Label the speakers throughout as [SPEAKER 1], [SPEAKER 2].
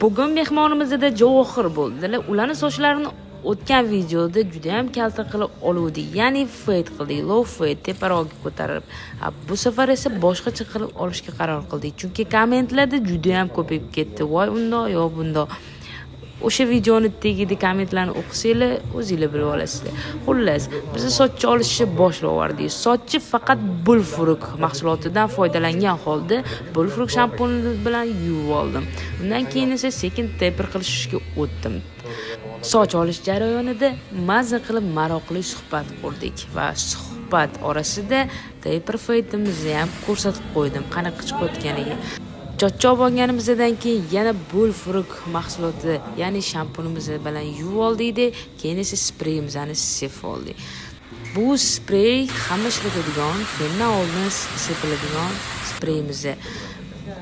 [SPEAKER 1] Bugun mehmonimizda Javohir bo'ldilar. Ularning sochlarini o'tgan videoda juda ham kalta qilib oluvdik. Ya'ni fade qildik, low fade, teparoqga ko'tarib. Bu safar esa boshqacha qilib olishga qaror qildik. Chunki kommentlarda juda ham ko'payib ketdi. Voy undoq, yo bundoq. O'sha videoni tagida kommentlarni o'qisanglar, o'zingizlar bilib olasizlar. Xullas, biz sochni olishni boshlab yubordik. Sochni faqat Bullfrog mahsulotidan foydalangan holda Bullfrog shampuni bilan yuvib oldim. Undan keyin esa sekin taper qilishga o'tdim. Soch olish jarayonida mazza qilib maroqli suhbat qurdik va suhbat orasida taper fade'imizni ham ko'rsatib qo'ydim, qanaqa chiqayotganiga. Cho'chchoq olganimizdan keyin yana Bullfrog mahsuloti, ya'ni shampunimiz bilan yuvib oldik, keyin esa spreyimizni sepib oldik. Bu sprey hamma ishlatadigan, fendan oldin sepiladigan spreyimiz.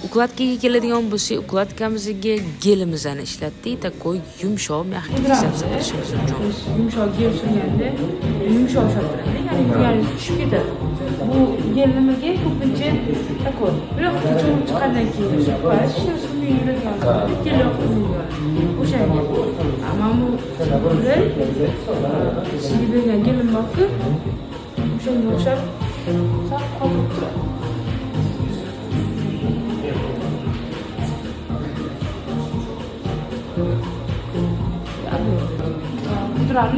[SPEAKER 1] Ukladkaga keladigan bo'lsak, ukladkamizga gelimizni ishlatdik, takoy yumshoq, mягкий fiksasiya qilishimiz uchun.
[SPEAKER 2] Yumshoq gel surganda yumshoq shatiladi, ya'ni yuragingiz tushib ketadi. Bu gel nimaga ko'pincha takoy. Biroq cho'g'ib chiqqandan keyin supash, shuni yuradigan gel yoqilmaydi. O'shanga. Ammo bu gel sizga bergan gelim borku, o'shanga o'xshab sal qolib turadi.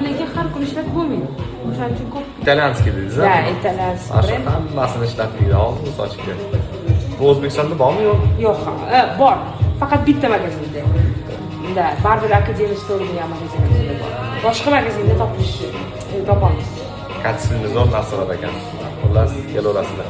[SPEAKER 2] Lekin har kun ishlab bo'lmaydi. O'shaning uchun ko'p
[SPEAKER 3] İtalyanskiy dedingiz-a?
[SPEAKER 2] Da, italyanskiy brend.
[SPEAKER 3] Hammasini ishlatmaydi hozir bu sochga. Bu O'zbekistonda bormi yo'q?
[SPEAKER 2] Yo'q, bor. Faqat bitta magazinda. Unda Barber Academy Store degan magazinimizda bor. Boshqa magazinda topamiz.
[SPEAKER 3] Kachisining zo'r narsalar ekan. Xullas, kelaverasizlar.